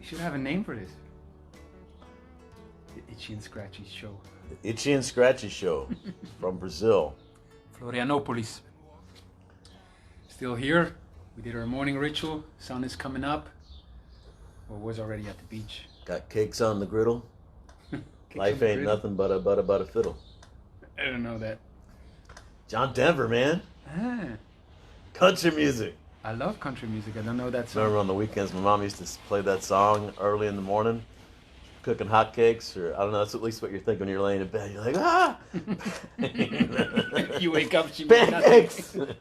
should have a name for this. The Itchy and Scratchy Show. The Itchy and Scratchy Show from Brazil. Florianopolis. Still here. We did our morning ritual. Sun is coming up. Or was already at the beach. Got cakes on the griddle. Life ain't nothing but a fiddle. I don't know that. John Denver, man. Ah, Country music. I love country music. I don't know that song. Remember on the weekends, my mom used to play that song early in the morning, cooking hotcakes, or I don't know. That's at least what you're thinking when you're laying in bed. You're like, ah. You wake up, she made Pancakes. I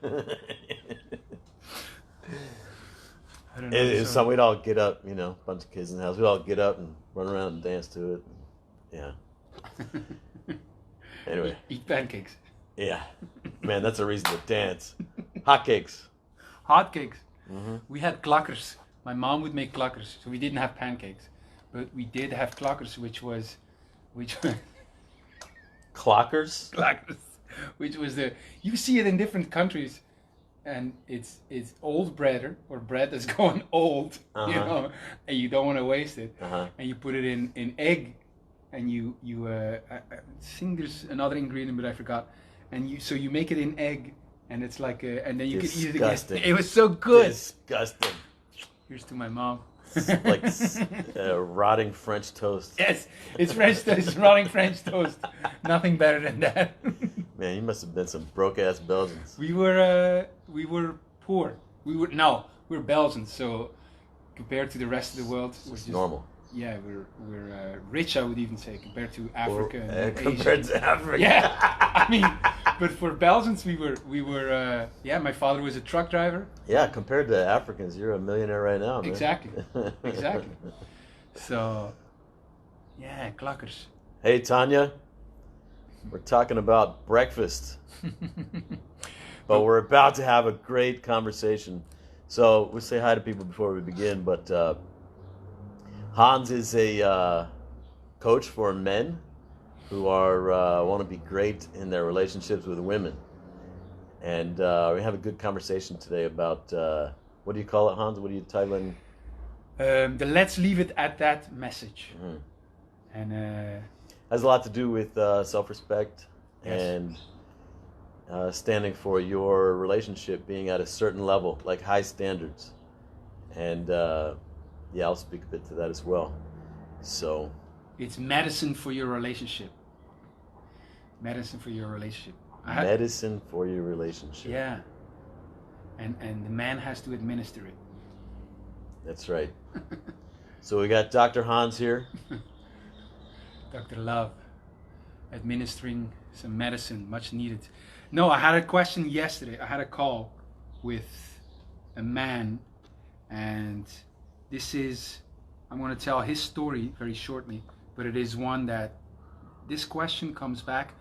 don't know. So we'd all get up, you know, a bunch of kids in the house. We'd all get up and run around and dance to it. Yeah. Anyway. Eat pancakes. Yeah. Man, that's a reason to dance. Hotcakes. Hotcakes. Mm-hmm. We had klakkers. My mom would make klakkers, so we didn't have pancakes, but we did have klakkers, which was Clockers? klakkers, which was you see it in different countries, and it's old bread or bread that's going old, you know, and you don't want to waste it, and you put it in egg, and you I think there's another ingredient, but I forgot, and you make it in egg. And it's like, and then you can eat it again. It was so good. Disgusting. Here's to my mom. Like rotting French toast. Yes, it's French toast, rotting French toast. Nothing better than that. Man, you must have been some broke ass Belgians. We were poor. We're Belgians. So compared to the rest of the world, it's just normal. Yeah, we're rich. I would even say compared to Africa and compared Asia. to Africa. Yeah, I mean. But for Belgians, we were my father was a truck driver. Yeah, compared to Africans, you're a millionaire right now, man. Exactly. So, yeah, klakkers. Hey, Tanya, we're talking about breakfast, but we're about to have a great conversation. So we'll say hi to people before we begin, but Hans is a coach for men who want to be great in their relationships with women. And we have a good conversation today about, what do you call it, Hans? What do you title it? The Let's Leave It at That message. Mm-hmm. And has a lot to do with self-respect, yes. And standing for your relationship being at a certain level, like high standards. And I'll speak a bit to that as well. So it's medicine for your relationship. Medicine for your relationship. Medicine for your relationship. Yeah. And the man has to administer it. That's right. So we got Dr. Hans here. Dr. Love. Administering some medicine, much needed. No, I had a question yesterday. I had a call with a man, and I'm going to tell his story very shortly, but it is one that this question comes back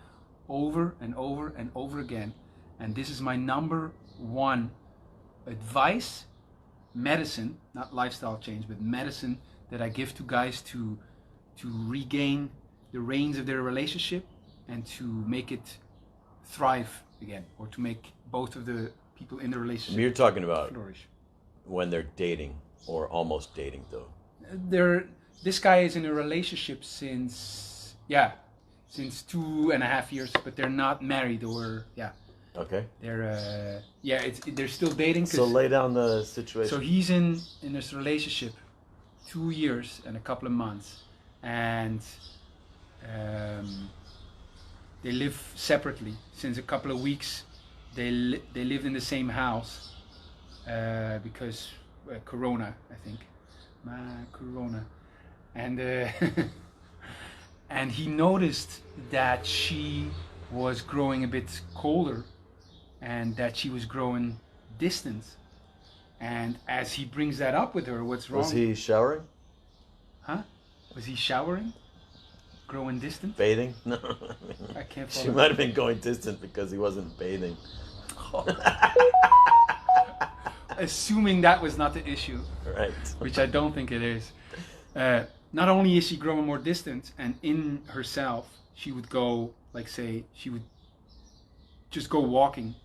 over and over and over again, and this is my number one advice, medicine, not lifestyle change, but medicine that I give to guys to regain the reins of their relationship and to make it thrive again, or to make both of the people in the relationship You're talking about flourish. When they're dating or almost dating, though. This guy is in a relationship since 2.5 years, but they're not married or Okay. They're still dating. So lay down the situation. So he's in this relationship 2 years and a couple of months, and they live separately since a couple of weeks. They lived in the same house because Corona, I think. Corona, and and he noticed that she was growing a bit colder, and that she was growing distant. And as he brings that up with her, what's wrong? Was he showering? Huh? Was he showering? Growing distant? Bathing? No. I can't follow. She might have been going distant because he wasn't bathing. Assuming that was not the issue, right? Which I don't think it is. Not only is she growing more distant, and in herself, she would go, like, say, she would just go walking,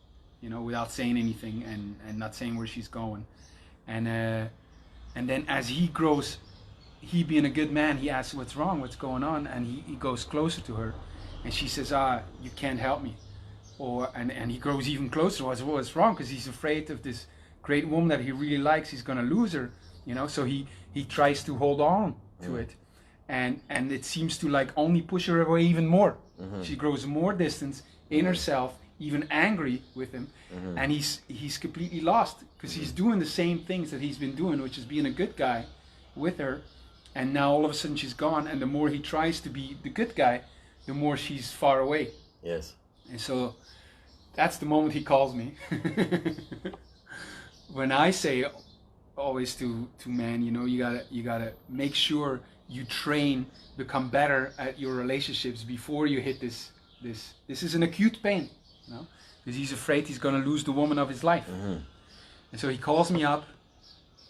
without saying anything and not saying where she's going, and then as he grows he being a good man, he asks what's wrong, what's going on, and he goes closer to her, and she says, you can't help me. And he grows even closer. What's wrong? Because he's afraid of this great woman that he really likes. He's gonna lose her, so he tries to hold on to it, and it seems to like only push her away even more. She grows more distance in herself, even angry with him, and he's completely lost because he's doing the same things that he's been doing, which is being a good guy with her, and now all of a sudden she's gone, and the more he tries to be the good guy, the more she's far away. Yes. And so that's the moment he calls me. When I say always to men, you gotta make sure you train, become better at your relationships before you hit this is an acute pain, because he's afraid he's gonna lose the woman of his life. And so he calls me up,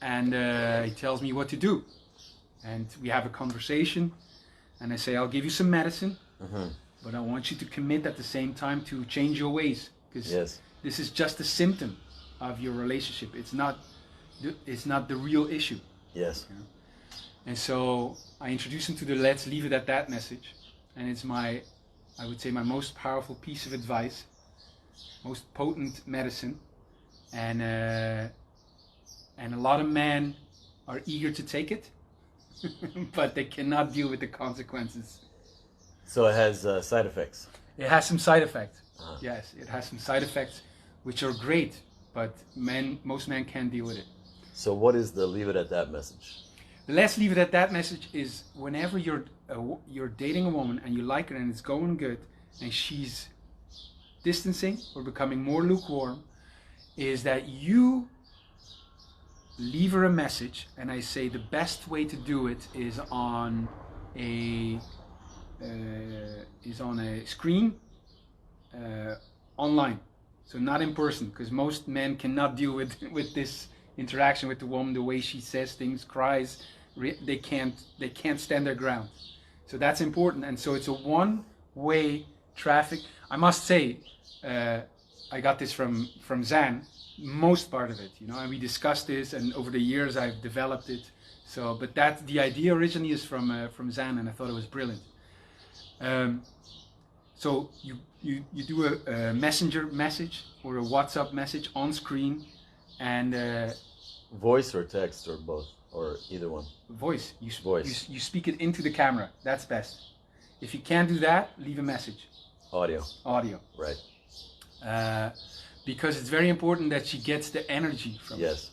and he tells me what to do, and we have a conversation, and I say, I'll give you some medicine, but I want you to commit at the same time to change your ways, because this is just a symptom of your relationship. It's not the real issue. Yes. And so I introduce him to the "Let's leave it at that" message, and it's I would say my most powerful piece of advice, most potent medicine, and a lot of men are eager to take it, but they cannot deal with the consequences. So it has side effects. It has some side effects. Yes, it has some side effects, which are great, but most men can't deal with it. So what is the leave it at that message? The "Let's leave it at that" message is whenever you're dating a woman and you like her and it's going good, and she's distancing or becoming more lukewarm, is that you leave her a message, and I say the best way to do it is on a screen online, so not in person, because most men cannot deal with this interaction with the woman, the way she says things, cries. They can't stand their ground. So that's important, and so it's a one-way traffic. I must say, I got this from Zan, most part of it, and we discussed this, and over the years I've developed it. So, but the idea originally is from Zan, and I thought it was brilliant. So you do a messenger message or a WhatsApp message on screen, and voice or text or both or either one. Voice. Voice. You speak it into the camera. That's best. If you can't do that, leave a message. Audio. Right. Because it's very important that she gets the energy from it. Yes.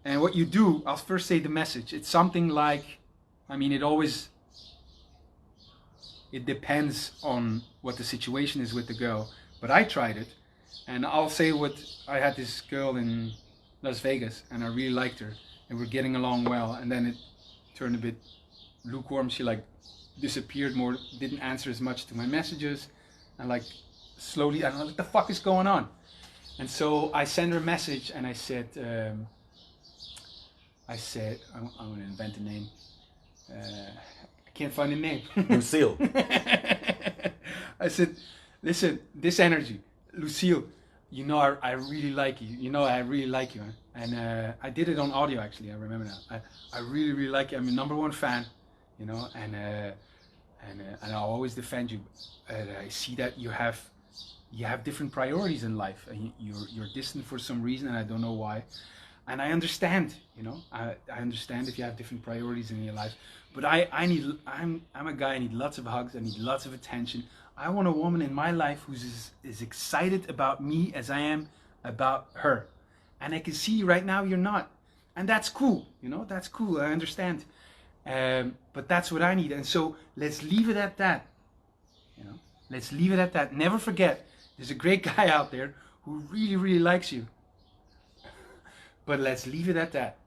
And what you do, I'll first say the message. It's something like, it depends on what the situation is with the girl. But I tried it, and I'll say I had this girl in Las Vegas, and I really liked her, and we're getting along well, and then it turned a bit lukewarm. She disappeared more, didn't answer as much to my messages, and slowly, I don't know what the fuck is going on. And so I sent her a message, and I said, I'm going to invent a name. I can't find a name. Lucille. I said, listen, this energy, Lucille, I really like you. I really like you. And I did it on audio, actually. I remember now. I really, really like you. I'm your #1 fan, and I'll always defend you. I see that you have different priorities in life, and you're distant for some reason, and I don't know why. And I understand, I understand if you have different priorities in your life. But I'm a guy. I need lots of hugs. I need lots of attention. I want a woman in my life who's as excited about me as I am about her. And I can see right now you're not, and that's cool. That's cool. I understand. But that's what I need. And so let's leave it at that. Let's leave it at that. Never forget, there's a great guy out there who really, really likes you. But let's leave it at that.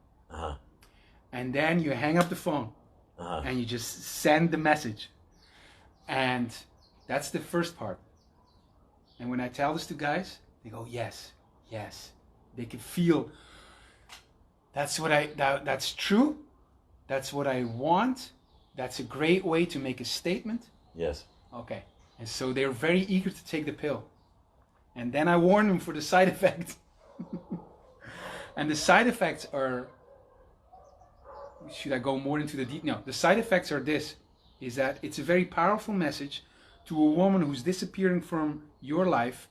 And then you hang up the phone, and you just send the message. And that's the first part. And when I tell this to guys, they go, yes. They can feel, that's true. That's what I want. That's a great way to make a statement. Yes. Okay. And so they're very eager to take the pill. And then I warn them for the side effects. And the side effects are, should I go more into the deep? No, the side effects are this, is that it's a very powerful message to a woman who's disappearing from your life.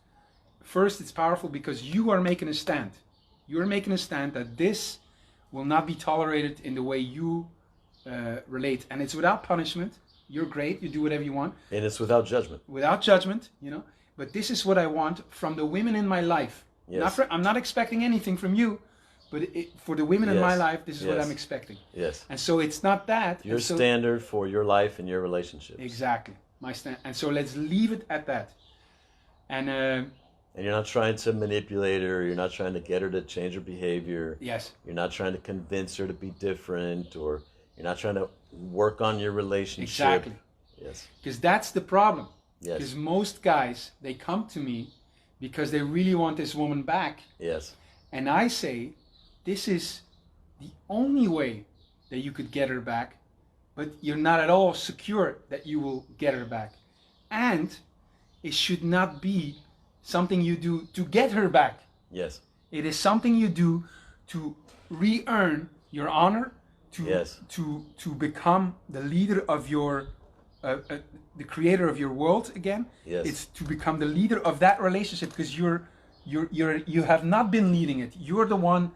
First, it's powerful because you are making a stand. You're making a stand that this will not be tolerated in the way you relate. And it's without punishment. You're great. You do whatever you want. And it's without judgment. Without judgment, you know. But this is what I want from the women in my life. Yes. I'm not expecting anything from you, but for the women in my life, this is what I'm expecting. Yes. And so it's not that. Your standard for your life and your relationships. Exactly. My stand. And so let's leave it at that. And you're not trying to manipulate her. You're not trying to get her to change her behavior. Yes. You're not trying to convince her to be different, or you're not trying to work on your relationship. Exactly. Yes. Because that's the problem. Yes. Because most guys, they come to me because they really want this woman back. Yes. And I say, this is the only way that you could get her back, but you're not at all secure that you will get her back. And it should not be something you do to get her back. Yes. It is something you do to re-earn your honor, to become the leader of your, the creator of your world again. Yes. It's to become the leader of that relationship because you have not been leading it. You're the one.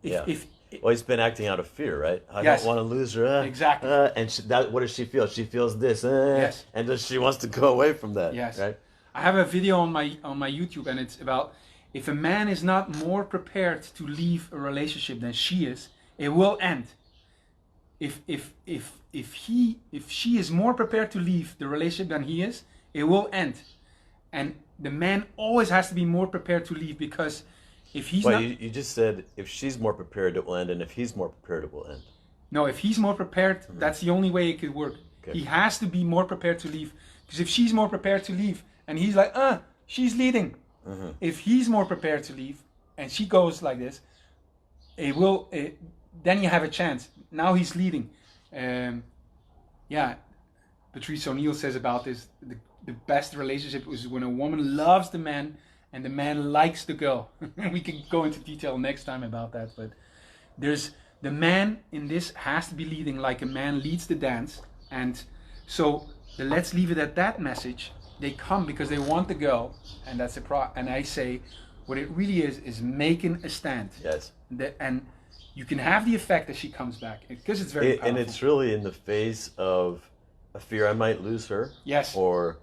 Well, he's been acting out of fear, right? I Yes. don't want to lose her. Exactly. And what does she feel? She feels this. Yes. And just she wants to go away from that. Yes. Right. I have a video on my YouTube, and it's about if a man is not more prepared to leave a relationship than she is, it will end. If she is more prepared to leave the relationship than he is, it will end. And the man always has to be more prepared to leave, because if he's not... You just said if she's more prepared, it will end, and if he's more prepared, it will end. No, if he's more prepared, that's the only way it could work. Okay. He has to be more prepared to leave. Because if she's more prepared to leave, and he's like, she's leading. Mm-hmm. If he's more prepared to leave, and she goes like this, then you have a chance. Now he's leading. Patrice O'Neill says about this, the best relationship is when a woman loves the man and the man likes the girl. We can go into detail next time about that, but the man in this has to be leading like a man leads the dance. And so let's leave it at that message. They come because they want the girl, and that's and I say what it really is making a stand. Yes. And you can have the effect that she comes back, because it's very powerful. And it's really in the face of a fear I might lose her. Yes. Or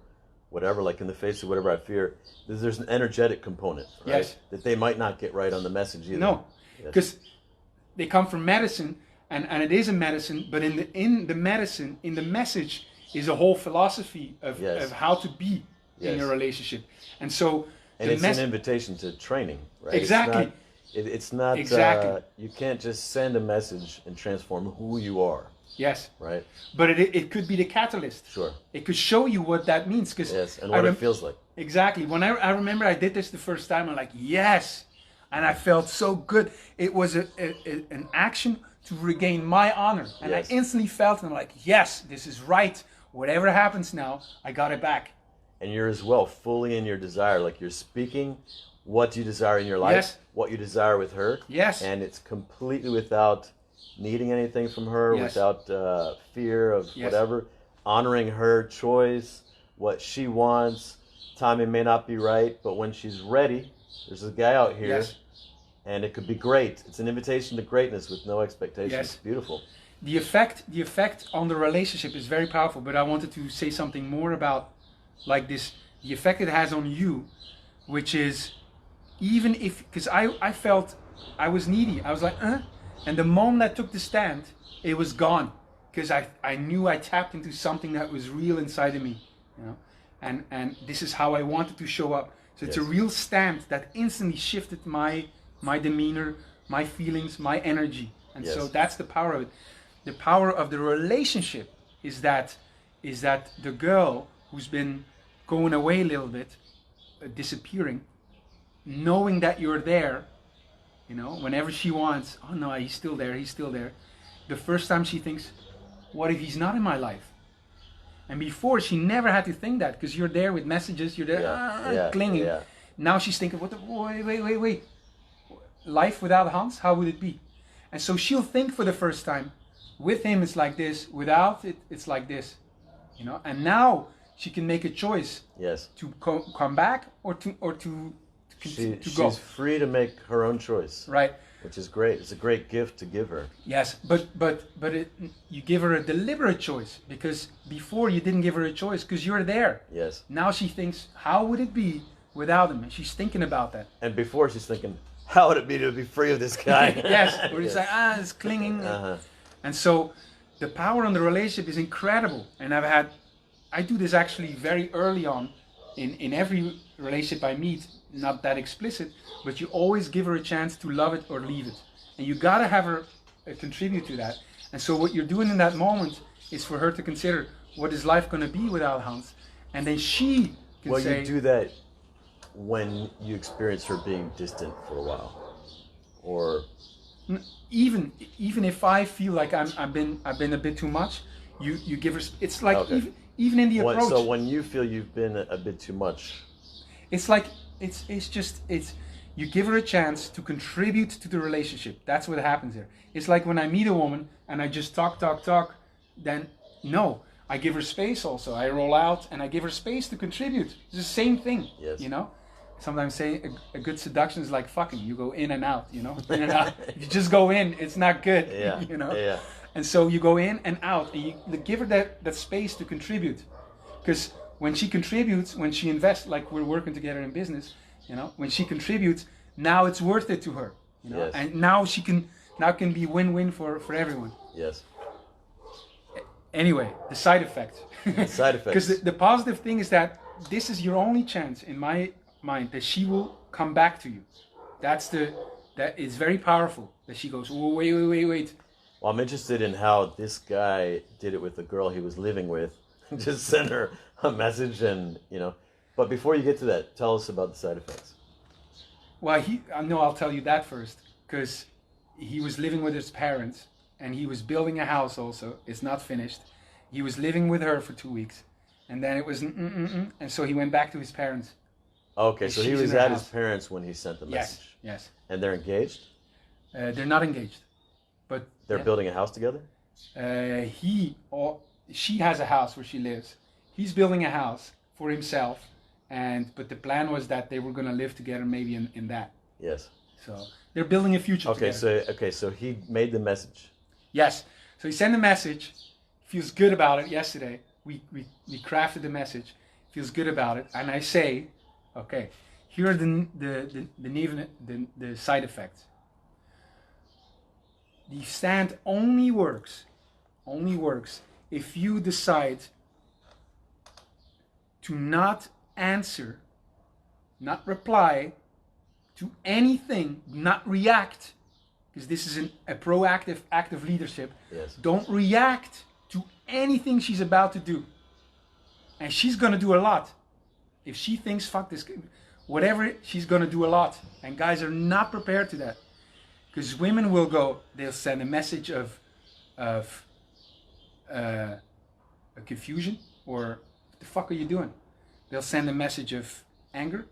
whatever, like in the face of whatever I fear, there's an energetic component, right? Yes. That they might not get right on the message either. No, because they come from medicine, and it is a medicine, but in the medicine, in the message, is a whole philosophy of how to be in a relationship. And so... And it's an invitation to training, right? Exactly. It's not exactly. You can't just send a message and transform who you are. Yes. Right? But it could be the catalyst. Sure. It could show you what that means. Yes, and what it feels like. Exactly. When I remember I did this the first time, I'm like, yes! And I felt so good. It was an action to regain my honor. And I instantly felt, and I'm like, yes, this is right. Whatever happens now, I got it back. And you're as well fully in your desire. Like you're speaking what you desire in your life, what you desire with her. Yes. And it's completely without needing anything from her, without fear of whatever. Honoring her choice, what she wants. Timing may not be right, but when she's ready, there's a guy out here, and it could be great. It's an invitation to greatness with no expectations. It's beautiful. The effect on the relationship is very powerful, but I wanted to say something more about like this, the effect it has on you, which is even if, because I felt I was needy. I was like, and the moment I took the stand, it was gone, because I knew I tapped into something that was real inside of me, you know, and this is how I wanted to show up. So it's a real stand that instantly shifted my demeanor, my feelings, my energy, and so that's the power of it. The power of the relationship is that the girl who's been going away a little bit, disappearing, knowing that you're there, you know, whenever she wants, oh no, he's still there, the first time she thinks, what if he's not in my life? And before, she never had to think that, because you're there with messages, you're there clinging. Now she's thinking, wait, life without Hans, how would it be? And so she'll think for the first time, with him it's like this, without it, it's like this, you know. And now she can make a choice Yes. to come back or to go. She's free to make her own choice. Right. Which is great. It's a great gift to give her. Yes, but you give her a deliberate choice, because before you didn't give her a choice because you're there. Yes. Now she thinks, how would it be without him? And she's thinking about that. And before she's thinking, how would it be to be free of this guy? Yes. Or it's like, it's clinging. Uh-huh. And so the power on the relationship is incredible. And I do this actually very early on in every relationship I meet. Not that explicit, but you always give her a chance to love it or leave it. And you gotta have her contribute to that. And so what you're doing in that moment is for her to consider, what is life gonna be without Hans? And then she can say... Well, you do that when you experience her being distant for a while. Or... Even if I feel like I've been a bit too much, you give her... It's like, okay. even in the approach... So when you feel you've been a bit too much... It's like... It's you give her a chance to contribute to the relationship. That's what happens there. It's like when I meet a woman and I just talk, then no, I give her space also. I roll out and I give her space to contribute. It's the same thing, yes. You know? Sometimes saying a good seduction is like fucking. You go in and out, you know? In and out. If you just go in, it's not good, yeah. You know? Yeah. And so you go in and out and you give her that space to contribute. Because when she contributes, when she invests, like we're working together in business, you know, when she contributes, now it's worth it to her, you know, yes. And now can be win-win for everyone. Yes. Anyway, the side effect. Side effects. Because the positive thing is that this is your only chance, in my mind, that she will come back to you. That is very powerful. That she goes, oh, wait. Well, I'm interested in how this guy did it with the girl he was living with. Just send her a message and, you know. But before you get to that, tell us about the side effects. Well, I'll tell you that first. Because he was living with his parents. And he was building a house also. It's not finished. He was living with her for 2 weeks. And then it was and so he went back to his parents. Okay, so he was at his parents when he sent the message. Yes. And they're engaged? They're not engaged. But they're building a house together? She has a house where she lives. He's building a house for himself. But the plan was that they were going to live together maybe in that. Yes. So they're building a future together. So he made the message. Yes. So he sent a message. Feels good about it yesterday. We crafted the message. Feels good about it. And I say, okay, here are the side effects. The stand only works if you decide to not answer, not reply to anything, not react, because this is a proactive act of leadership. Yes. Don't react to anything she's about to do. And she's going to do a lot. If she thinks, fuck this, whatever, she's going to do a lot. And guys are not prepared to that. Because women will go, they'll send a message of a confusion, or what the fuck are you doing? They'll send a message of anger.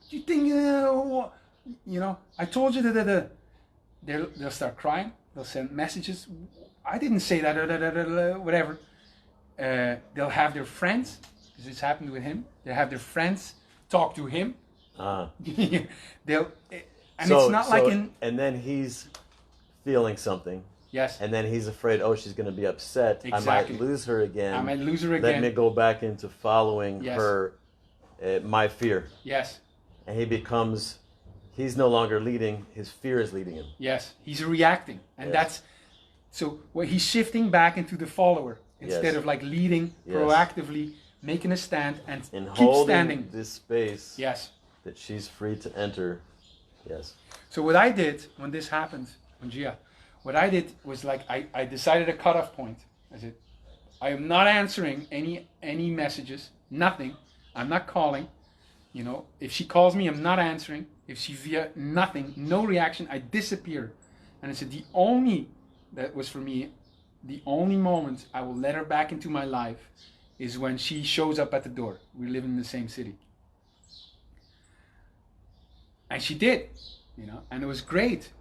Do you think, you know, I told you that. They'll start crying. They'll send messages. I didn't say that, whatever. They'll have their friends, because this happened with him. They'll have their friends talk to him. And then he's feeling something. Yes. And then he's afraid, she going to be upset. Exactly. I might lose her again. Let me go back into following her, my fear. Yes. And he's no longer leading, his fear is leading him. Yes, he's reacting. And he's shifting back into the follower, instead of like leading proactively, making a stand and keep standing. This space that she's free to enter. Yes. So what I did when this happened, what I did was like I decided a cutoff point. I said, I am not answering any messages, nothing. I'm not calling. You know, if she calls me, I'm not answering. If she via nothing, no reaction, I disappear. And I said, that was for me, the only moment I will let her back into my life is when she shows up at the door. We live in the same city. And she did, you know, and it was great.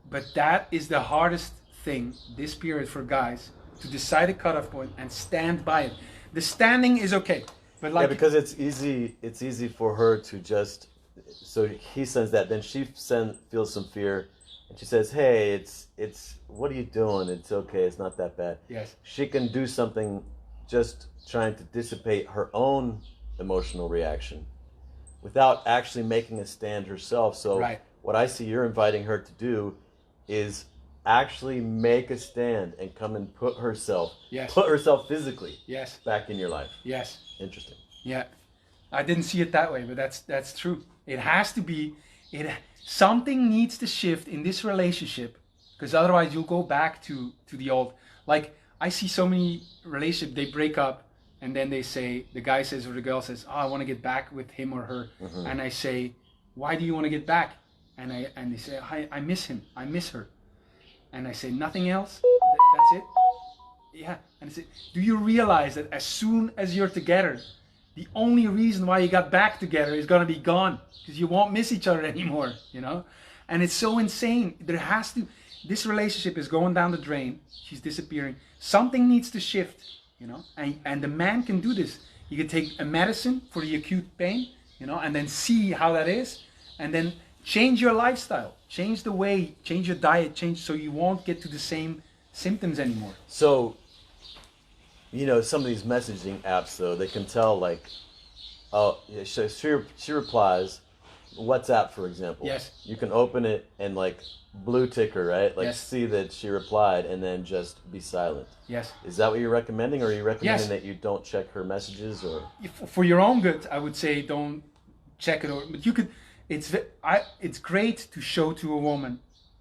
But that is the hardest thing this period for guys to decide a cutoff point and stand by it. The standing is okay, but like yeah, because it's easy for her to just, so he sends that, then she feels some fear, and she says, hey, it's what are you doing, it's okay, it's not that bad. Yes. She can do something just trying to dissipate her own emotional reaction without actually making a stand herself. So right. What I see you're inviting her to do is actually make a stand and come and put herself physically yes. back in your life. Yes. Interesting. Yeah. I didn't see it that way, but that's true. It has to be, something needs to shift in this relationship, because otherwise you'll go back to the old. Like, I see so many relationships, they break up, and then they say, the guy says or the girl says, oh, I want to get back with him or her. Mm-hmm. And I say, why do you want to get back? And they say, I miss him, I miss her. And I say, nothing else? That's it? Yeah. And I say, do you realize that as soon as you're together, the only reason why you got back together is going to be gone, because you won't miss each other anymore, you know? And it's so insane. This relationship is going down the drain. She's disappearing. Something needs to shift, you know? And the man can do this. He can take a medicine for the acute pain, you know, and then see how that is, and then change your lifestyle, change the way, change your diet, so you won't get to the same symptoms anymore. So, you know, some of these messaging apps, though, they can tell, like, oh, yeah, she replies, WhatsApp, for example. Yes. You can open it and, like, blue tick her, right? Like, yes. See that she replied and then just be silent. Yes. Is that what you're recommending, or are you recommending yes. that you don't check her messages? Or for your own good, I would say don't check it. But you could. It's great to show to a woman,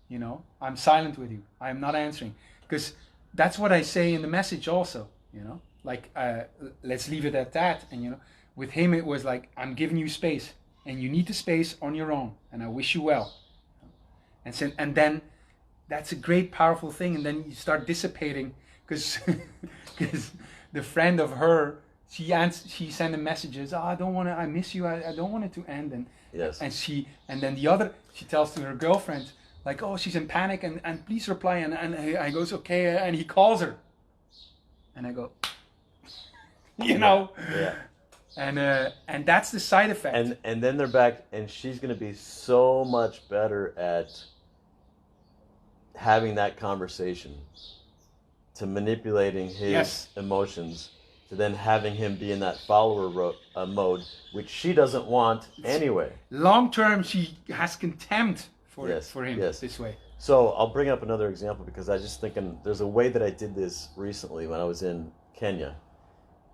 you know, I'm silent with you. I am not answering, because that's what I say in the message also. You know, like let's leave it at that. And you know, with him it was like, I'm giving you space, and you need the space on your own, and I wish you well. And then that's a great, powerful thing. And then you start dissipating, because the friend of her, she sent him messages. Oh, I miss you. I don't want it to end. And yes. And then the other, she tells to her girlfriend, like, oh, she's in panic, and please reply. And I goes, okay. And he calls her, and I go, you know. Yeah. And that's the side effect. And then they're back, and she's going to be so much better at having that conversation, to manipulating his yes. emotions, to then having him be in that follower mode, which she doesn't want anyway. Long term, she has contempt for him yes. this way. So I'll bring up another example, because I was just thinking, there's a way that I did this recently when I was in Kenya,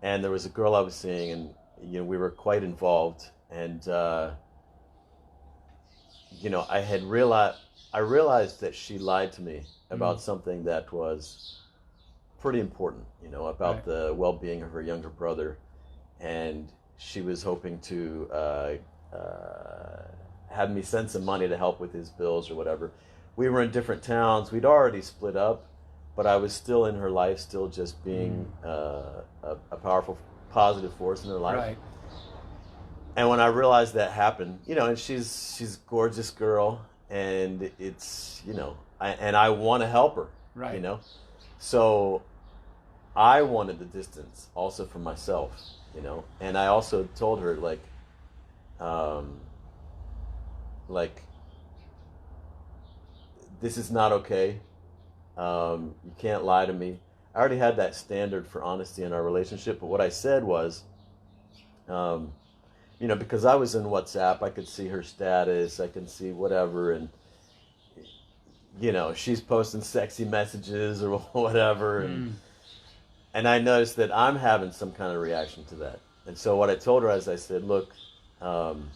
and there was a girl I was seeing, and you know, we were quite involved, and you know, I realized that she lied to me about something that was pretty important, you know, about right. the well-being of her younger brother, and she was hoping to have me send some money to help with his bills or whatever. We were in different towns. We'd already split up, but I was still in her life, still just being a powerful, positive force in her life. Right. And when I realized that happened, you know, and she's a gorgeous girl, and it's, you know, I want to help her, right. you know, so I wanted the distance also for myself, you know, and I also told her, like this is not okay. You can't lie to me. I already had that standard for honesty in our relationship, but what I said was, you know, because I was in WhatsApp, I could see her status, I can see whatever, and you know, she's posting sexy messages or whatever, and I noticed that I'm having some kind of reaction to that. And so what I told her is, I said, look, and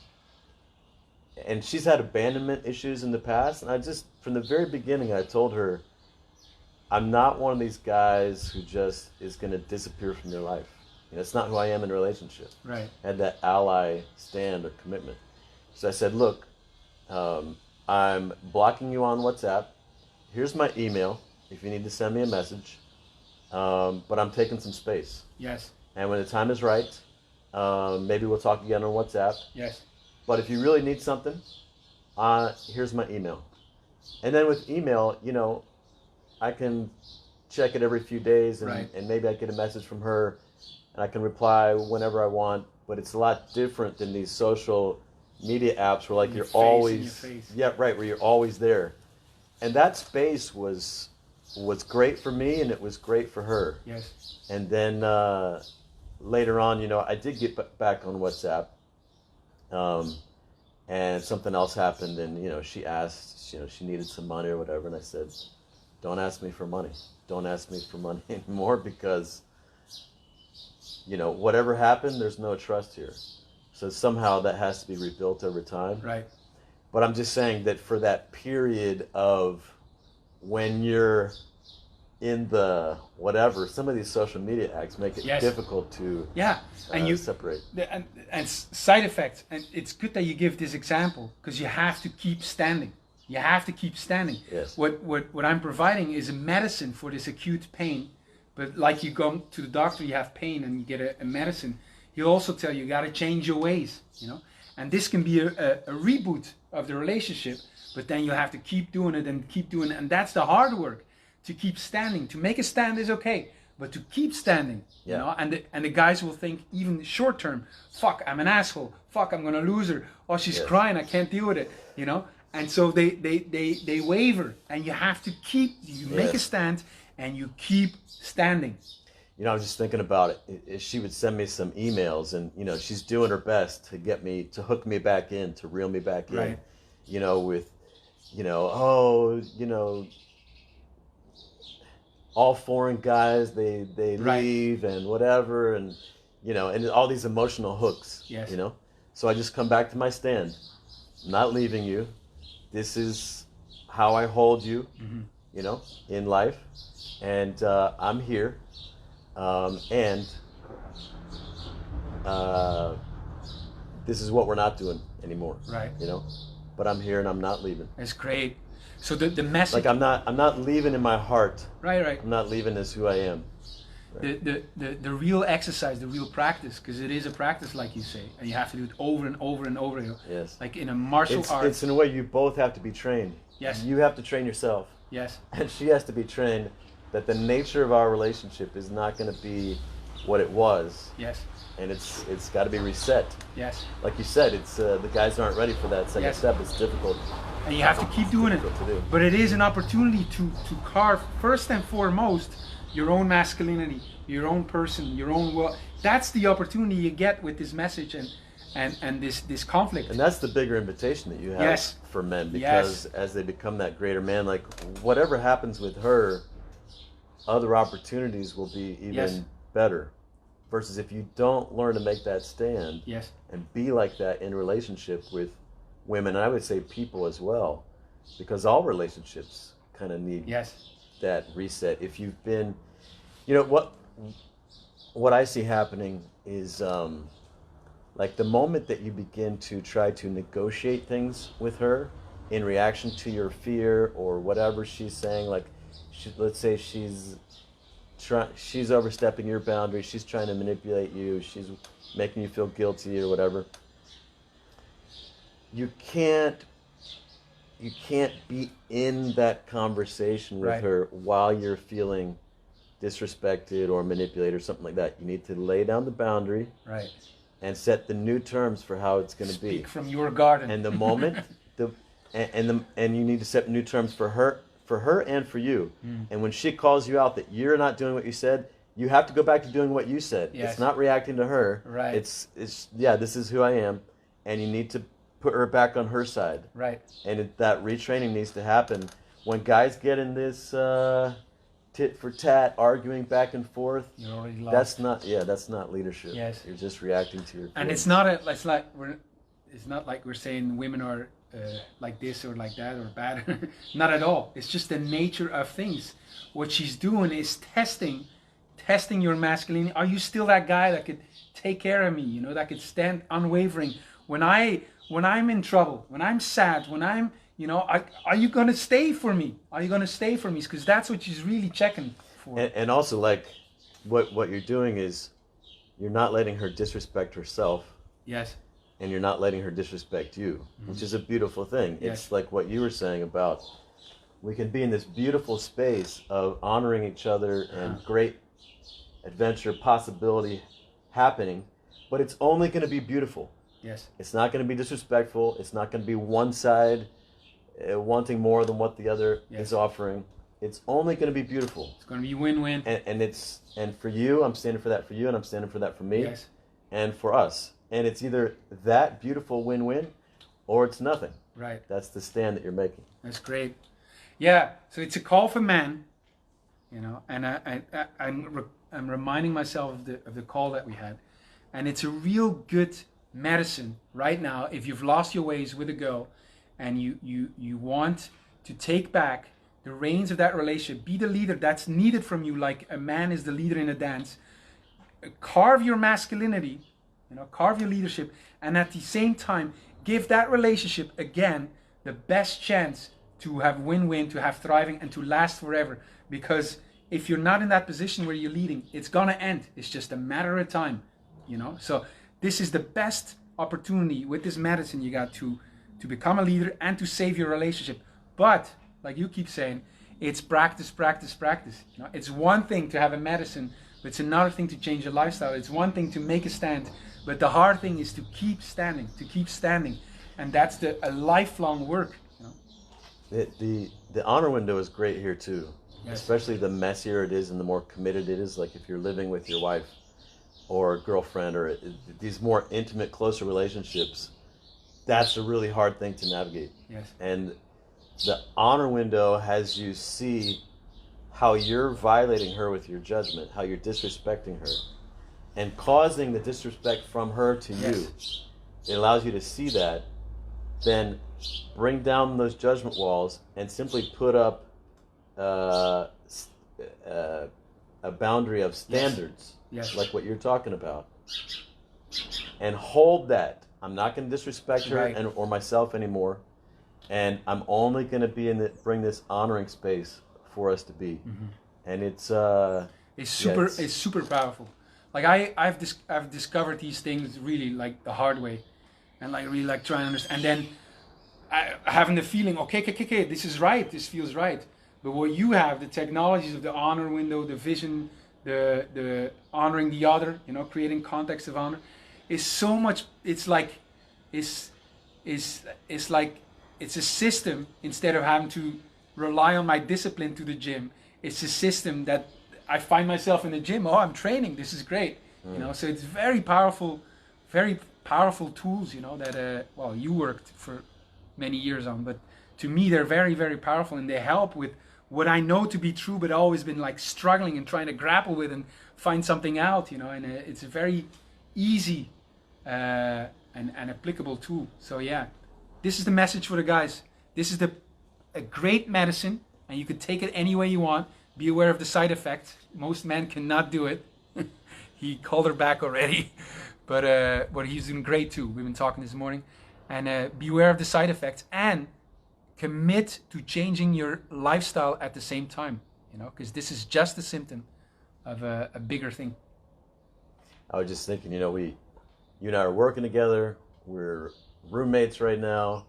she's had abandonment issues in the past, and I just, from the very beginning, I told her, I'm not one of these guys who just is going to disappear from your life. You know, it's not who I am in a relationship. Right. I had that ally stand or commitment. So I said, look, I'm blocking you on WhatsApp. Here's my email if you need to send me a message. But I'm taking some space. Yes. And when the time is right, maybe we'll talk again on WhatsApp. Yes. But if you really need something, here's my email. And then with email, you know, I can check it every few days, and, Right. and maybe I get a message from her, and I can reply whenever I want. But it's a lot different than these social media apps where like In you're your face, in always your face. yeah, right, where you're always there. And that space was great for me, and it was great for her. Yes. And then later on, I did get back on WhatsApp, and something else happened, and she asked, she needed some money or whatever, and I said, "Don't ask me for money. Don't ask me for money anymore, because whatever happened, there's no trust here. So somehow that has to be rebuilt over time." Right. But I'm just saying that for that period of when you're in the whatever, some of these social media acts make it Yes. difficult to Yeah, and separate. And side effects. And it's good that you give this example, because you have to keep standing. You have to keep standing. Yes. What I'm providing is a medicine for this acute pain. But like you go to the doctor, you have pain, and you get a medicine. He'll also tell you got to change your ways. And this can be a reboot of the relationship. But then you have to keep doing it and keep doing it, and that's the hard work. To keep standing. To make a stand is okay, but to keep standing, Yeah. and the guys will think even short term, fuck, I'm an asshole, fuck, I'm gonna lose her, oh, she's Yes. crying, I can't deal with it, and so they waver, and you have to make a Yes. stand, and you keep standing. I was just thinking about it. She would send me some emails, and she's doing her best to hook me back in, to reel me back in. Right. With, all foreign guys, they Right. leave and whatever, and and all these emotional hooks. Yes. So I just come back to my stand. I'm not leaving you. This is how I hold you, in life, and I'm here, and this is what we're not doing anymore. Right. But I'm here, and I'm not leaving. That's great. So the message, Like I'm not leaving in my heart. right. I'm not leaving as who I am. The real exercise, the real practice, because it is a practice, like you say, and you have to do it over and over and over. Yes. Like in a martial art. It's in a way you both have to be trained. Yes. You have to train yourself, Yes. and she has to be trained that the nature of our relationship is not going to be what it was, Yes. and it's got to be reset. Yes. Like you said, it's the guys aren't ready for that second Yes. step. It's difficult. And you have to keep doing it. Difficult to do. But it is an opportunity to carve, first and foremost, your own masculinity, your own person, your own will. That's the opportunity you get with this message and this conflict. And that's the bigger invitation that you have Yes. for men, because as they become that greater man, like whatever happens with her, other opportunities will be even Yes. better. Versus if you don't learn to make that stand Yes. and be like that in relationship with women, and I would say people as well, because all relationships kind of need Yes. that reset. If you've been, what I see happening is like the moment that you begin to try to negotiate things with her in reaction to your fear or whatever she's saying, like let's say she's overstepping your boundaries, she's trying to manipulate you, she's making you feel guilty or whatever. You can't be in that conversation with Right. her while you're feeling disrespected or manipulated or something like that. You need to lay down the boundary Right. and set the new terms for how it's going to be. Speak from your garden. And the moment and you need to set new terms for her and for you. And when she calls you out that you're not doing what you said, you have to go back to doing what you said. Yes. It's not reacting to her. Right. It's this is who I am, and you need to put her back on her side. Right. And that retraining needs to happen. When guys get in this tit for tat, arguing back and forth, You're already lost. that's not leadership. Yes. You're just reacting to your And feelings. it's not like we're saying women are like this or like that or bad. Not at all. It's just the nature of things. What she's doing is testing your masculinity. Are you still that guy that could take care of me? That could stand unwavering when I'm in trouble, when I'm sad, when I'm, are you gonna stay for me? Are you gonna stay for me? Because that's what she's really checking for. And also, like, what you're doing is you're not letting her disrespect herself, Yes. and you're not letting her disrespect you, which is a beautiful thing. Yes. It's like what you were saying about we can be in this beautiful space of honoring each other and great adventure possibility happening, but it's only going to be beautiful. Yes. It's not going to be disrespectful. It's not going to be one side wanting more than what the other is offering. It's only going to be beautiful. It's going to be win-win. And for you, I'm standing for that for you, and I'm standing for that for me, Yes. and for us. And it's either that beautiful win-win, or it's nothing. Right. That's the stand that you're making. That's great. Yeah. So it's a call for men, you know, and I'm reminding myself of the call that we had, and it's a real good medicine right now if you've lost your ways with a girl, and you want to take back the reins of that relationship, be the leader that's needed from you, like a man is the leader in a dance. Carve your masculinity, you know, carve your leadership, and at the same time give that relationship again the best chance to have win-win, to have thriving, and to last forever. Because if you're not in that position where you're leading, it's gonna end. It's just a matter of time, you know. So this is the best opportunity with this medicine you got to become a leader and to save your relationship. But like you keep saying, it's practice, practice, practice. You know, it's one thing to have a medicine, but it's another thing to change your lifestyle. It's one thing to make a stand, but the hard thing is to keep standing, and that's a lifelong work. You know? The honor window is great here too, Yes. especially the messier it is and the more committed it is. Like if you're living with your wife or a girlfriend or these more intimate, closer relationships, that's a really hard thing to navigate. Yes. And the honor window has you see how you're violating her with your judgment, how you're disrespecting her, and causing the disrespect from her to you. It allows you to see that, then bring down those judgment walls and simply put up a boundary of standards, Yes. like what you're talking about, and hold that. I'm not going to disrespect her Right. or myself anymore, and I'm only going to bring this honoring space for us to be. Mm-hmm. And it's super powerful. Like I've discovered these things really like the hard way, and like really like trying to understand, and then having the feeling, okay, this is right, this feels right. But what you have, the technologies of the honor window, the vision, the honoring the other, you know, creating context of honor, is so much. It's like it's a system. Instead of having to rely on my discipline to the gym, it's a system that I find myself in the gym. Oh, I'm training. This is great. You know, so it's very powerful tools. You know that you worked for many years on, but to me they're very, very powerful, and they help with what I know to be true, but always been like struggling and trying to grapple with and find something out. You know, and it's a very easy and applicable tool. So yeah, this is the message for the guys. This is a great medicine, and you can take it any way you want. Be aware of the side effects. Most men cannot do it. He called her back already, but he's doing great too. We've been talking this morning, and be aware of the side effects and commit to changing your lifestyle at the same time. You know, because this is just a symptom of a bigger thing. I was just thinking, you know, you and I are working together. We're roommates right now.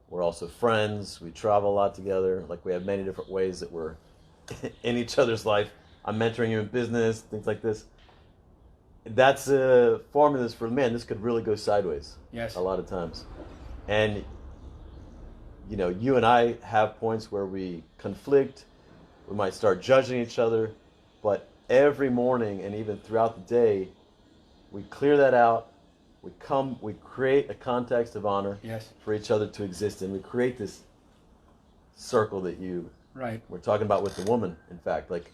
We're also friends. We travel a lot together. Like we have many different ways that we're in each other's life. I'm mentoring you in business, things like this. That's formulas for man. This could really go sideways. Yes. A lot of times. And you know, you and I have points where we conflict. We might start judging each other, but every morning and even throughout the day, we clear that out. We create a context of honor for each other to exist in. We create this circle that we're talking about with the woman, in fact. Like,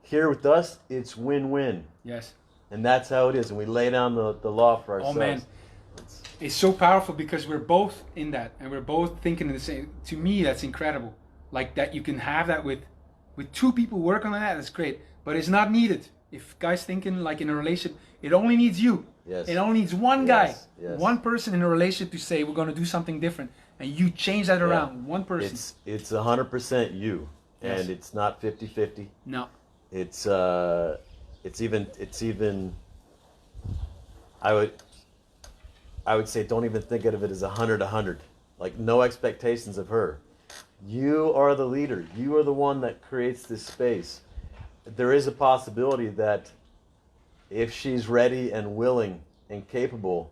here with us, it's win-win. Yes. And that's how it is. And we lay down the law for ourselves. Oh, man. It's so powerful because we're both in that, and we're both thinking the same. To me, that's incredible. Like, that you can have that with two people working on that, that's great. But it's not needed. If guys thinking, like, in a relationship, it only needs you. Yes. It only needs one guy, yes. one person in a relationship to say, we're going to do something different. And you change that around, one person. It's 100% you, Yes. and it's not 50-50. No. It's even. I would say don't even think of it as 100-100. Like no expectations of her, You are the leader. You are the one that creates this space. There is a possibility that if she's ready and willing and capable,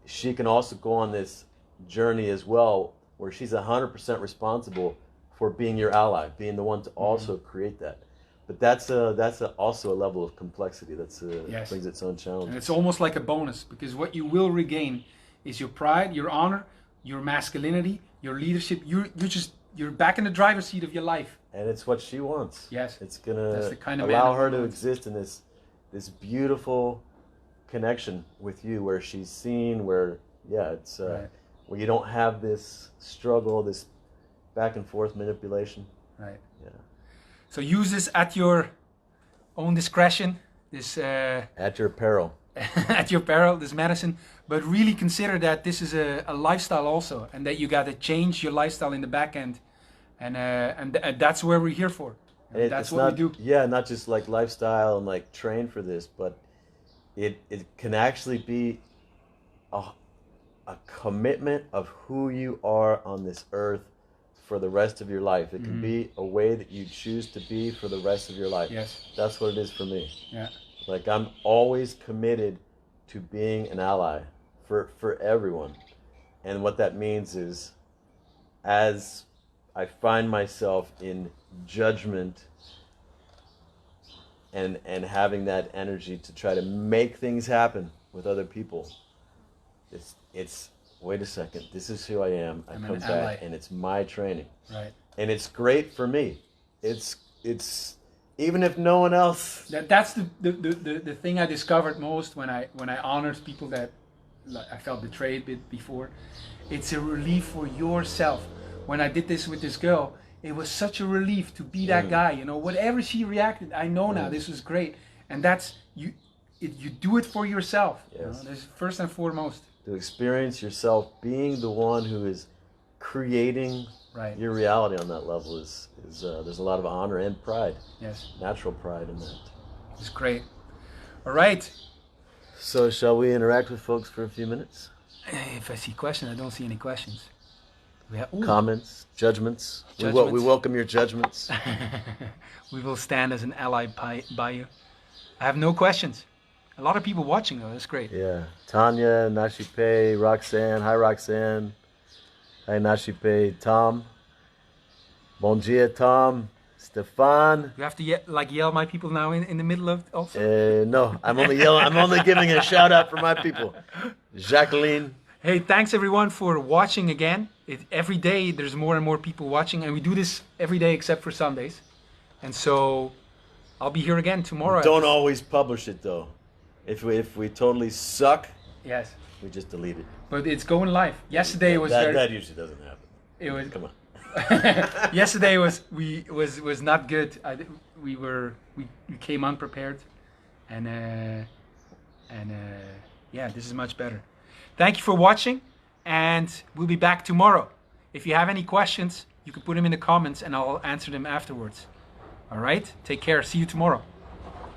she can also go on this journey as well, where she's 100% responsible for being your ally, being the one to also create that. But that's also a level of complexity that's brings its own challenge. And it's almost like a bonus, because what you will regain is your pride, your honor, your masculinity, your leadership. You're back in the driver's seat of your life. And it's what she wants. Yes. It's gonna kind of allow her to exist in this beautiful connection with you, where she's seen, where it's where you don't have this struggle, this back and forth manipulation. Right. Yeah. So use this at your own discretion. This at your peril. At your peril, this medicine. But really consider that this is a lifestyle also, and that you got to change your lifestyle in the back end, and that's where we're here for. That's what we do. Yeah, not just like lifestyle and like train for this, but it can actually be a commitment of who you are on this earth for the rest of your life. It can be a way that you choose to be for the rest of your life. Yes. That's what it is for me. Yeah. Like, I'm always committed to being an ally for everyone. And what that means is, as I find myself in judgment and having that energy to try to make things happen with other people, it's wait a second, this is who I am. I come back and it's my training. Right. And it's great for me. It's even if no one else. That's the thing I discovered most when I honored people that I felt betrayed before. It's a relief for yourself. When I did this with this girl, it was such a relief to be that guy. You know, whatever she reacted, I know now this was great. And that's you do it for yourself. Yes. You know, that's first and foremost. To experience yourself being the one who is creating your reality on that level is there's a lot of honor and pride. Yes. Natural pride in that. It's great. All right. So shall we interact with folks for a few minutes? If I see questions, I don't see any questions. Comments, judgments. We welcome your judgments. We will stand as an ally by you. I have no questions. A lot of people watching though. That's great. Yeah. Tanya, Nashipe, Roxanne. Hi, Roxanne. Hi, Nashipe. Tom. Bon dia, Tom. Stefan. You have to yell my people now in the middle of also? No, I'm only yelling. I'm only giving a shout out for my people. Jacqueline. Hey, thanks everyone for watching again. Every day there's more and more people watching, and we do this every day except for Sundays. And so I'll be here again tomorrow. Don't always publish it though. If we totally suck, yes, we just delete it. But it's going live. Yesterday was that usually doesn't happen. It was. Come on. Yesterday was not good. We came unprepared, and yeah, this is much better. Thank you for watching, and we'll be back tomorrow. If you have any questions, you can put them in the comments, and I'll answer them afterwards. All right. Take care. See you tomorrow.